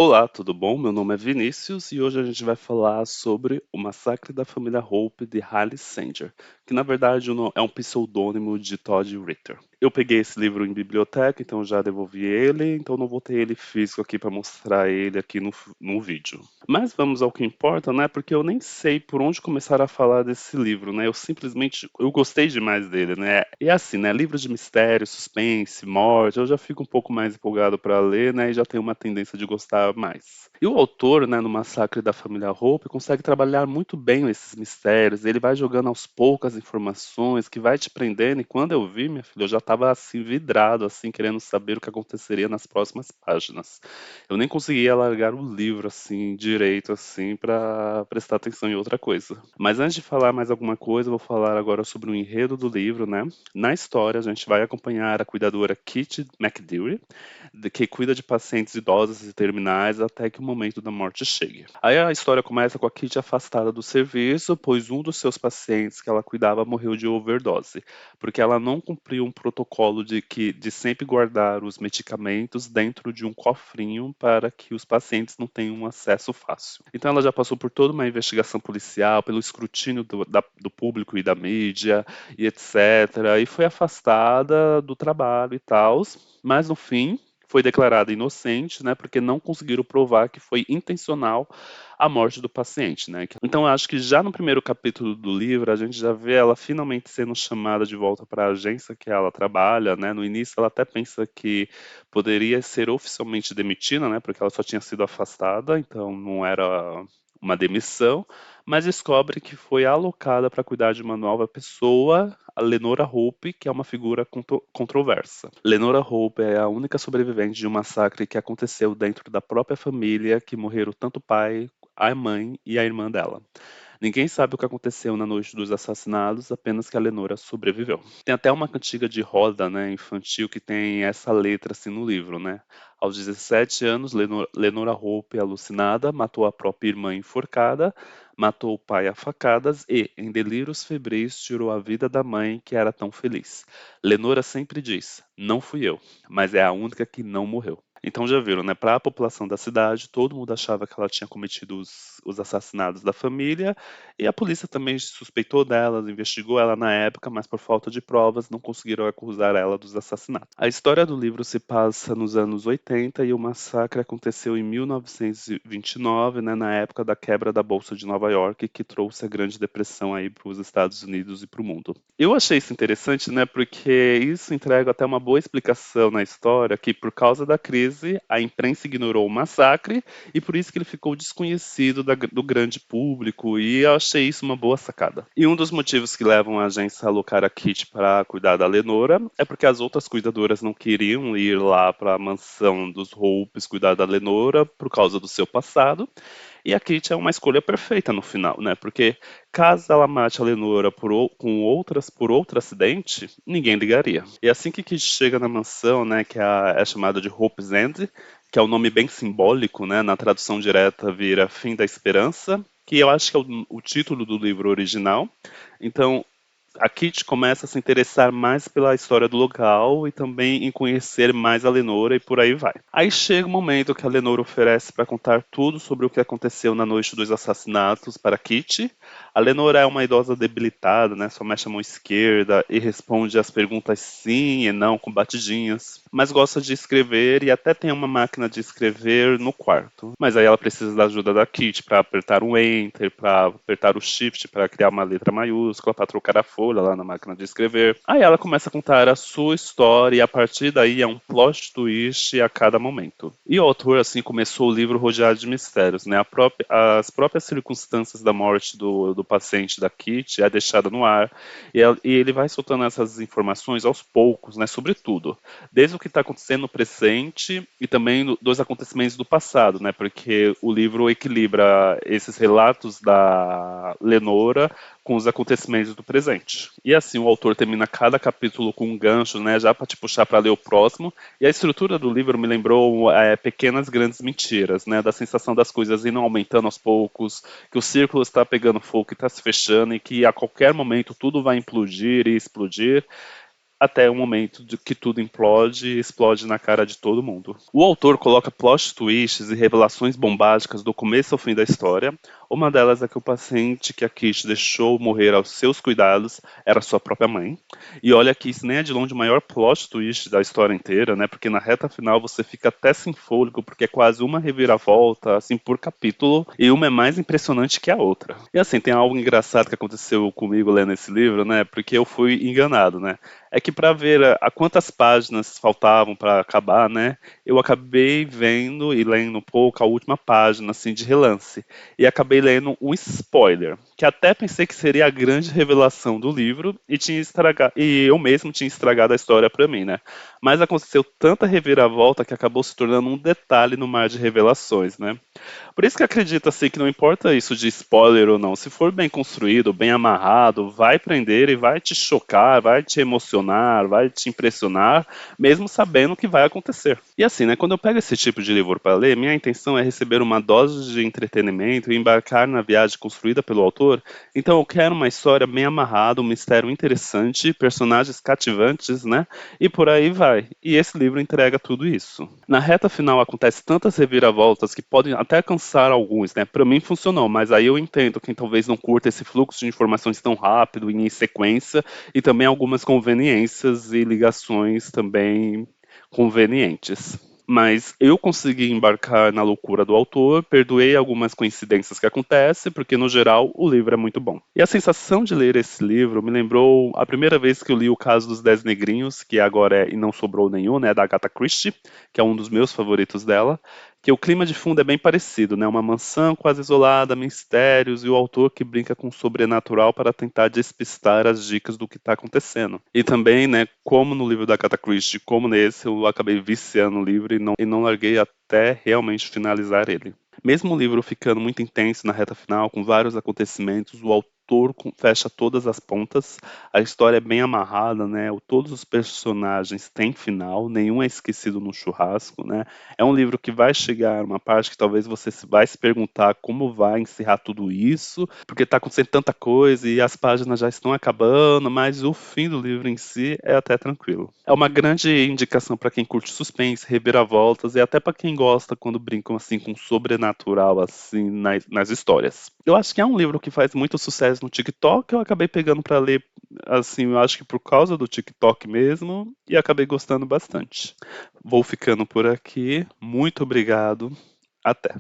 Olá, tudo bom? Meu nome é Vinícius e hoje a gente vai falar sobre o Massacre da Família Hope de Halle Sanger, que na verdade é um pseudônimo de Todd Ritter. Eu peguei esse livro em biblioteca, então já devolvi ele, então não vou ter ele físico aqui para mostrar ele aqui no vídeo. Mas vamos ao que importa, né? Porque eu nem sei por onde começar a falar desse livro, né? Eu gostei demais dele, né? E assim, né? Livros de mistério, suspense, morte, eu já fico um pouco mais empolgado para ler, né? E já tenho uma tendência de gostar mais. E o autor, né, no Massacre da Família Hope, consegue trabalhar muito bem esses mistérios. Ele vai jogando aos poucos as informações que vai te prendendo. E quando eu vi, minha filha, eu já estava assim vidrado, assim, querendo saber o que aconteceria nas próximas páginas. Eu nem conseguia largar o livro assim direito assim para prestar atenção em outra coisa. Mas antes de falar mais alguma coisa, eu vou falar agora sobre o enredo do livro, né? Na história, a gente vai acompanhar a cuidadora Kitty McDeary, que cuida de pacientes idosos e terminais até que o momento da morte chegue. Aí a história começa com a Kitty afastada do serviço, pois um dos seus pacientes que ela cuidava morreu de overdose, porque ela não cumpriu um protocolo de sempre guardar os medicamentos dentro de um cofrinho para que os pacientes não tenham um acesso fácil. Então ela já passou por toda uma investigação policial, pelo escrutínio do público e da mídia e etc. E foi afastada do trabalho e tal, mas no fim foi declarada inocente, né, porque não conseguiram provar que foi intencional a morte do paciente, né. Então eu acho que já no primeiro capítulo do livro a gente já vê ela finalmente sendo chamada de volta para a agência que ela trabalha, né. No início ela até pensa que poderia ser oficialmente demitida, né, porque ela só tinha sido afastada, então não era uma demissão, mas descobre que foi alocada para cuidar de uma nova pessoa, a Lenora Hope, que é uma figura controversa. Lenora Hope é a única sobrevivente de um massacre que aconteceu dentro da própria família, que morreram tanto o pai, a mãe e a irmã dela. Ninguém sabe o que aconteceu na noite dos assassinatos, apenas que a Lenora sobreviveu. Tem até uma cantiga de roda, né, infantil, que tem essa letra assim no livro, né? Aos 17 anos, Lenora Hope, alucinada, matou a própria irmã enforcada, matou o pai a facadas e, em delírios febris, tirou a vida da mãe que era tão feliz. Lenora sempre diz: não fui eu, mas é a única que não morreu. Então já viram, né? Para a população da cidade, todo mundo achava que ela tinha cometido os assassinatos da família, e a polícia também suspeitou dela, investigou ela na época, mas por falta de provas não conseguiram acusar ela dos assassinatos. A história do livro se passa nos anos 80 e o massacre aconteceu em 1929, né, na época da quebra da Bolsa de Nova York, que trouxe a Grande Depressão aí para os Estados Unidos e para o mundo. Eu achei isso interessante, né, porque isso entrega até uma boa explicação na história que, por causa da crise, a imprensa ignorou o massacre e por isso que ele ficou desconhecido do grande público, e eu achei isso uma boa sacada. E um dos motivos que levam a agência a alocar a Kitty para cuidar da Lenora é porque as outras cuidadoras não queriam ir lá para a mansão dos Hopes cuidar da Lenora por causa do seu passado, e a Kitty é uma escolha perfeita no final, né? Porque caso ela mate a Lenora por outro acidente, ninguém ligaria. E assim que Kitty chega na mansão, né, que é chamada de Hope's End, que é um nome bem simbólico, né? Na tradução direta vira Fim da Esperança, que eu acho que é o título do livro original. Então, a Kitty começa a se interessar mais pela história do local e também em conhecer mais a Lenora e por aí vai. Aí chega o momento que a Lenora oferece para contar tudo sobre o que aconteceu na noite dos assassinatos para Kitty. A Lenora é uma idosa debilitada, né? Só mexe a mão esquerda e responde às perguntas sim e não com batidinhas, mas gosta de escrever e até tem uma máquina de escrever no quarto. Mas aí ela precisa da ajuda da Kitty para apertar um enter, para apertar o shift para criar uma letra maiúscula, para trocar a folha lá na máquina de escrever. Aí ela começa a contar a sua história e a partir daí é um plot twist a cada momento. E o autor assim começou o livro rodeado de mistérios, né? As próprias circunstâncias da morte do paciente da Kitty é deixada no ar e ele vai soltando essas informações aos poucos, né? Sobre tudo, desde o que está acontecendo no presente e também dos acontecimentos do passado, né? Porque o livro equilibra esses relatos da Lenora com os acontecimentos do presente. E assim o autor termina cada capítulo com um gancho, né? Já para te puxar para ler o próximo. E a estrutura do livro me lembrou pequenas grandes mentiras, né? Da sensação das coisas indo aumentando aos poucos, que o círculo está pegando fogo e está se fechando e que a qualquer momento tudo vai implodir e explodir. até o momento de que tudo implode e explode na cara de todo mundo. O autor coloca plot twists e revelações bombásticas do começo ao fim da história. Uma delas é que o paciente que a Kate deixou morrer aos seus cuidados era sua própria mãe. E olha que isso nem é de longe o maior plot twist da história inteira, né? Porque na reta final você fica até sem fôlego, porque é quase uma reviravolta, assim, por capítulo, e uma é mais impressionante que a outra. E assim, tem algo engraçado que aconteceu comigo lendo esse livro, né? Porque eu fui enganado, né? É que para ver a quantas páginas faltavam para acabar, né? Eu acabei vendo e lendo um pouco a última página, assim, de relance. E acabei lendo um spoiler, que até pensei que seria a grande revelação do livro e tinha estragado, e eu mesmo tinha estragado a história para mim, né? Mas aconteceu tanta reviravolta que acabou se tornando um detalhe no mar de revelações, né? Por isso que acredito assim que não importa isso de spoiler ou não, se for bem construído, bem amarrado, vai prender e vai te chocar, vai te emocionar, vai te impressionar, mesmo sabendo o que vai acontecer. E assim, né, quando eu pego esse tipo de livro para ler, minha intenção é receber uma dose de entretenimento e embarcar na viagem construída pelo autor. Então eu quero uma história bem amarrada, um mistério interessante, personagens cativantes, né? E por aí vai. E esse livro entrega tudo isso. Na reta final acontece tantas reviravoltas que podem até cansar alguns, né? Para mim funcionou, mas aí eu entendo quem talvez não curta esse fluxo de informações tão rápido e em sequência e também algumas conveniências e ligações também convenientes. Mas eu consegui embarcar na loucura do autor, perdoei algumas coincidências que acontecem, porque no geral o livro é muito bom. E a sensação de ler esse livro me lembrou a primeira vez que eu li O Caso dos Dez Negrinhos, que agora é E Não Sobrou Nenhum, né, da Agatha Christie, que é um dos meus favoritos dela, que o clima de fundo é bem parecido, né? Uma mansão quase isolada, mistérios e o autor que brinca com o sobrenatural para tentar despistar as dicas do que está acontecendo. E também, né, como no livro da Agatha Christie, como nesse, eu acabei viciando o livro e não larguei até realmente finalizar ele. Mesmo o livro ficando muito intenso na reta final, com vários acontecimentos, o autor fecha todas as pontas, a história é bem amarrada, né? Todos os personagens têm final, nenhum é esquecido no churrasco, né? É um livro que vai chegar uma parte que talvez você vai se perguntar como vai encerrar tudo isso, porque está acontecendo tanta coisa e as páginas já estão acabando, mas o fim do livro em si é até tranquilo. É uma grande indicação para quem curte suspense, reviravoltas e até para quem gosta quando brincam assim com sobrenatural assim nas histórias. Eu acho que é um livro que faz muito sucesso no TikTok, eu acabei pegando para ler assim, eu acho que por causa do TikTok mesmo e acabei gostando bastante. Vou ficando por aqui. Muito obrigado. Até.